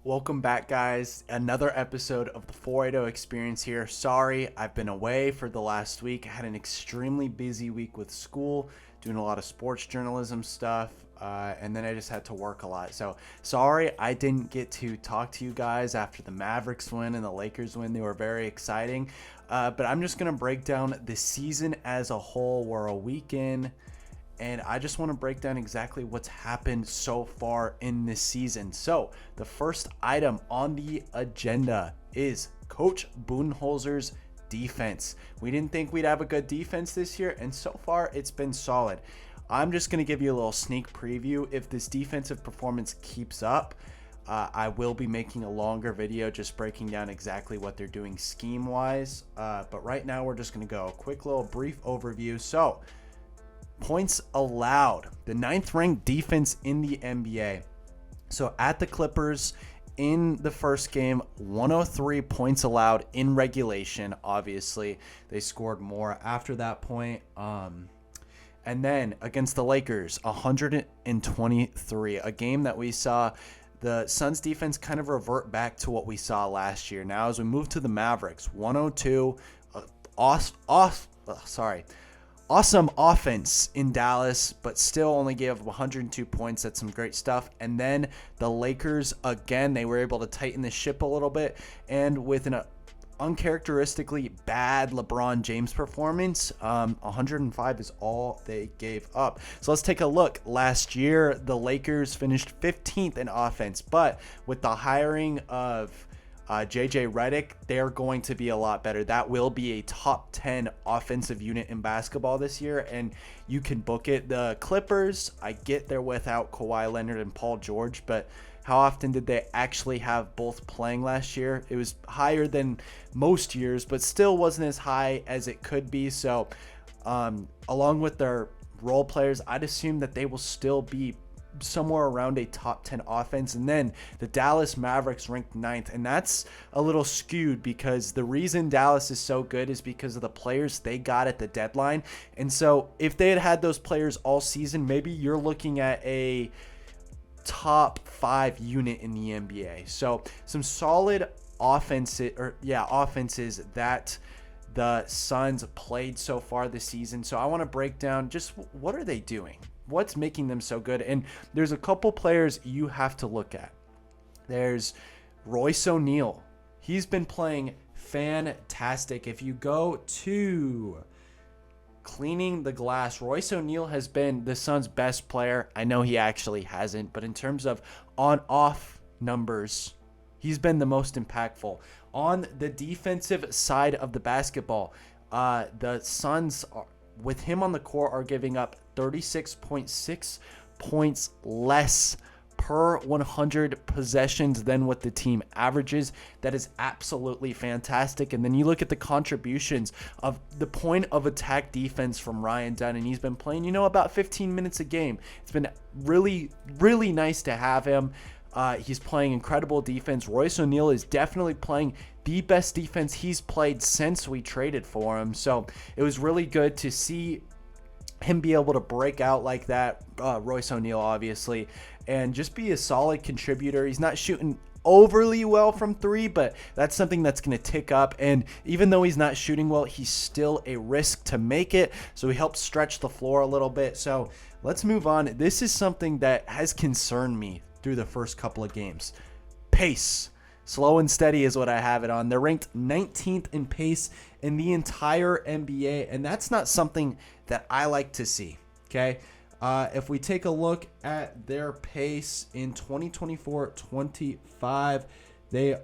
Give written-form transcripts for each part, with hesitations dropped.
Welcome back, guys. Another episode of the 480 Experience here. Sorry, I've been away for the last week. I had an extremely busy week with school, doing a lot of sports journalism stuff, and then I just had to work a lot. So sorry I didn't get to talk to you guys after the Mavericks win and the Lakers win. They were very exciting, but I'm just going to break down the season as a whole. We're a week in. And I just want to break down exactly what's happened so far in this season. So the first item on the agenda is Coach Budenholzer's defense. We didn't think we'd have a good defense this year, and so far it's been solid. I'm just going to give you a little sneak preview. If this defensive performance keeps up, I will be making a longer video just breaking down exactly what they're doing scheme-wise. But right now we're just going to go a quick little brief overview. So points allowed, the 9th ranked defense in the NBA. So at the Clippers in the first game, 103 points allowed in regulation. Obviously, they scored more after that point. And then against the Lakers, 123, a game that we saw the Suns defense kind of revert back to what we saw last year. Now, as we move to the Mavericks, 102, awesome offense in Dallas, but still only gave up 102 points. That's some great stuff. And then the Lakers, again, they were able to tighten the ship a little bit. And with an uncharacteristically bad LeBron James performance, 105 is all they gave up. So let's take a look. Last year, the Lakers finished 15th in offense, but with the hiring of JJ Redick, they're going to be a lot better. That will be a top 10 offensive unit in basketball this year, and you can book it. The Clippers, I get they're without Kawhi Leonard and Paul George, but how often did they actually have both playing last year? It was higher than most years, but still wasn't as high as it could be. So along with their role players, I'd assume that they will still be somewhere around a top 10 offense. And then the Dallas Mavericks ranked 9th, and that's a little skewed because the reason Dallas is so good is because of the players they got at the deadline. And so if they had those players all season, maybe you're looking at a top 5 unit in the NBA. So some solid offenses that the Suns played so far this season. So I want to break down just what are they doing? What's making them so good? And there's a couple players you have to look at. There's Royce O'Neal. He's been playing fantastic. If you go to cleaning the glass, Royce O'Neal has been the Suns' best player. I know he actually hasn't, but in terms of on-off numbers, he's been the most impactful. On the defensive side of the basketball, the Suns with him on the court are giving up 36.6 points less per 100 possessions than what the team averages. That is absolutely fantastic. And then you look at the contributions of the point of attack defense from Ryan Dunn, and he's been playing, about 15 minutes a game. It's been really, really nice to have him. He's playing incredible defense. Royce O'Neal is definitely playing the best defense he's played since we traded for him. So it was really good to see him be able to break out like that, Royce O'Neal obviously, and just be a solid contributor. He's not shooting overly well from 3, but that's something that's going to tick up. And even though he's not shooting well, he's still a risk to make it. So he helps stretch the floor a little bit. So let's move on. This is something that has concerned me through the first couple of games. Pace. Slow and steady is what I have it on. They're ranked 19th in pace in the entire NBA, and that's not something that I like to see, okay? If we take a look at their pace in 2024-25, they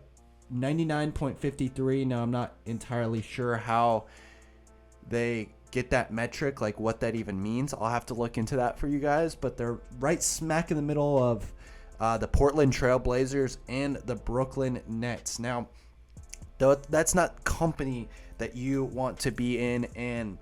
99.53. Now, I'm not entirely sure how they get that metric, like what that even means. I'll have to look into that for you guys, but they're right smack in the middle of the Portland Trail Blazers and the Brooklyn Nets. Now, that's not company that you want to be in. And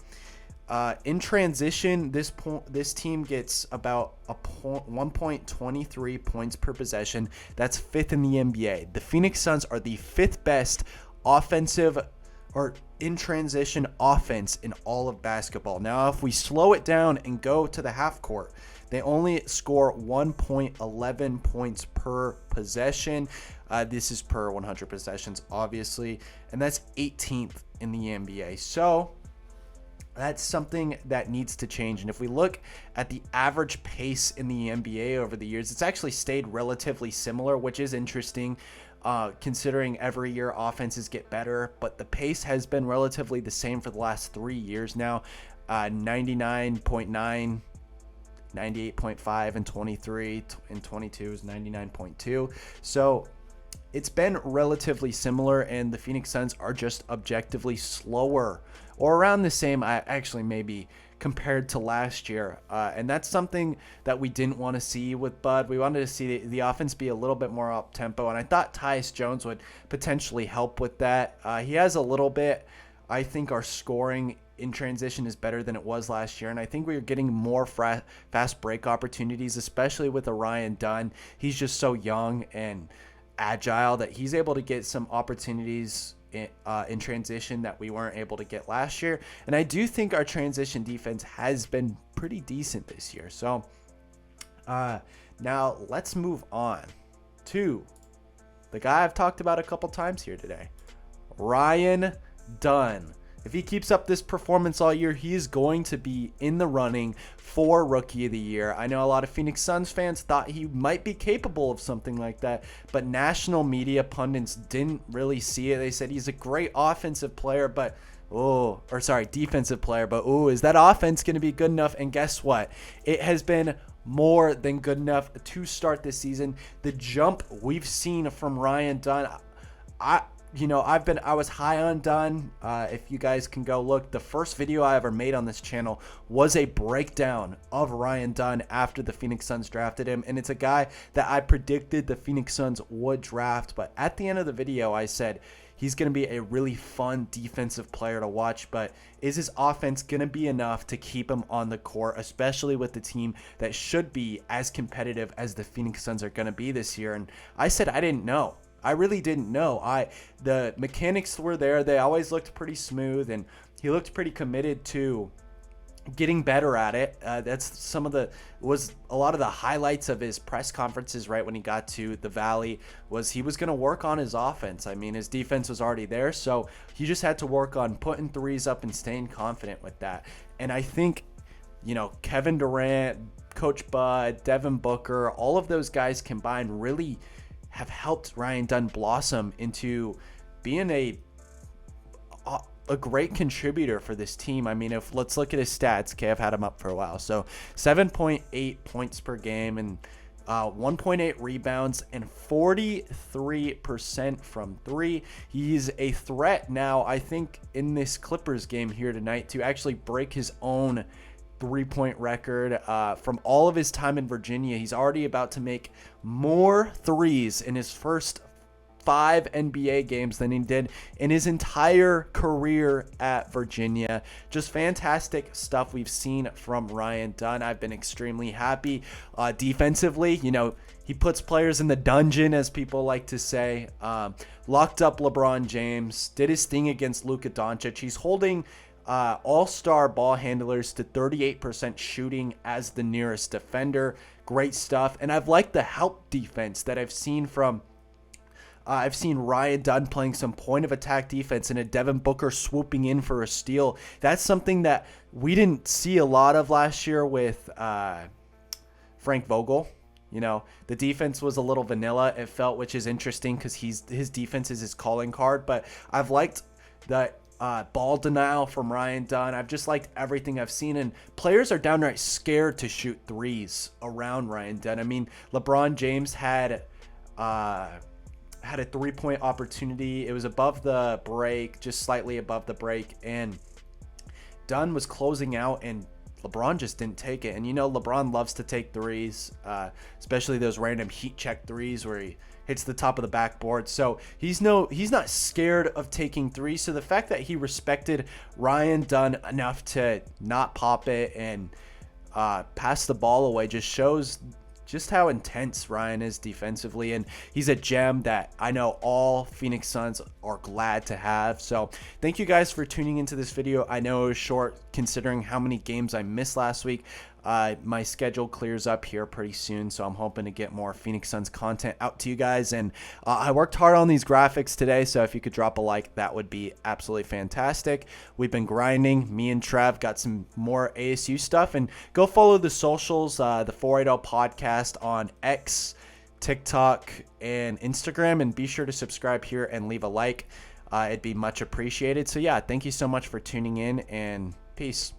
in transition, this team gets about 1.23 points per possession. That's 5th in the NBA. The Phoenix Suns are the 5th best offensive or in transition offense in all of basketball. Now, if we slow it down and go to the half court, they only score 1.11 points per possession. This is per 100 possessions, obviously, and that's 18th in the NBA. So that's something that needs to change. And if we look at the average pace in the NBA over the years, it's actually stayed relatively similar, which is interesting. Considering every year offenses get better, but the pace has been relatively the same for the last 3 years now. 99.9, 98.5, and 23, and 22 is 99.2. So it's been relatively similar, and the Phoenix Suns are just objectively slower, or around the same, actually maybe, compared to last year. And that's something that we didn't want to see with Bud. We wanted to see the offense be a little bit more up-tempo, and I thought Tyus Jones would potentially help with that. He has a little bit. I think our scoring in transition is better than it was last year, and I think we're getting more fast break opportunities, especially with a Ryan Dunn. He's just so young and agile that he's able to get some opportunities in transition that we weren't able to get last year. And I do think our transition defense has been pretty decent this year. So now let's move on to the guy I've talked about a couple times here today, Ryan Dunn. If he keeps up this performance all year, he is going to be in the running for Rookie of the Year. I know a lot of Phoenix Suns fans thought he might be capable of something like that, but national media pundits didn't really see it. They said he's a great offensive player, but defensive player, but is that offense going to be good enough? And guess what? It has been more than good enough to start this season. The jump we've seen from Ryan Dunn, I was high on Dunn. If you guys can go look, the first video I ever made on this channel was a breakdown of Ryan Dunn after the Phoenix Suns drafted him. And it's a guy that I predicted the Phoenix Suns would draft. But at the end of the video, I said he's going to be a really fun defensive player to watch. But is his offense going to be enough to keep him on the court, especially with the team that should be as competitive as the Phoenix Suns are going to be this year? And I said I didn't know. I really didn't know. The mechanics were there. They always looked pretty smooth, and he looked pretty committed to getting better at it. That's was a lot of the highlights of his press conferences right when he got to the Valley, was he was going to work on his offense. I mean, his defense was already there, so he just had to work on putting threes up and staying confident with that. And I think, Kevin Durant, Coach Bud, Devin Booker, all of those guys combined really have helped Ryan Dunn blossom into being a great contributor for this team. I mean, let's look at his stats. Okay, I've had him up for a while. So 7.8 points per game and 1.8 rebounds and 43% from three. He's a threat now, I think, in this Clippers game here tonight to actually break his own three-point record from all of his time in Virginia. He's already about to make more threes in his first 5 NBA games than he did in his entire career at Virginia. Just fantastic stuff we've seen from Ryan Dunn. I've been extremely happy. Defensively, he puts players in the dungeon, as people like to say. Locked up LeBron James, did his thing against Luka Doncic. He's holding all-star ball handlers to 38% shooting as the nearest defender. Great stuff. And I've liked the help defense that I've seen from I've seen Ryan Dunn playing some point of attack defense and a Devin Booker swooping in for a steal. That's something that we didn't see a lot of last year with Frank Vogel. The defense was a little vanilla, it felt, which is interesting because his defense is his calling card. But I've liked the ball denial from Ryan Dunn. I've just liked everything I've seen, and players are downright scared to shoot threes around Ryan Dunn. I mean, LeBron James had a 3-point opportunity. It was above the break, just slightly above the break, and Dunn was closing out, and LeBron just didn't take it. And LeBron loves to take threes, especially those random heat check threes where he hits the top of the backboard. So he's not scared of taking threes. So the fact that he respected Ryan Dunn enough to not pop it and pass the ball away just shows just how intense Ryan is defensively, and he's a gem that I know all Phoenix Suns are glad to have. So thank you guys for tuning into this video. I know it was short considering how many games I missed last week. My schedule clears up here pretty soon, so I'm hoping to get more Phoenix Suns content out to you guys. And I worked hard on these graphics today, so if you could drop a like, that would be absolutely fantastic. We've been grinding. Me and Trev got some more ASU stuff, and go follow the socials, the 480 podcast on X, TikTok, and Instagram, and be sure to subscribe here and leave a like. It'd be much appreciated. So yeah, thank you so much for tuning in, and peace.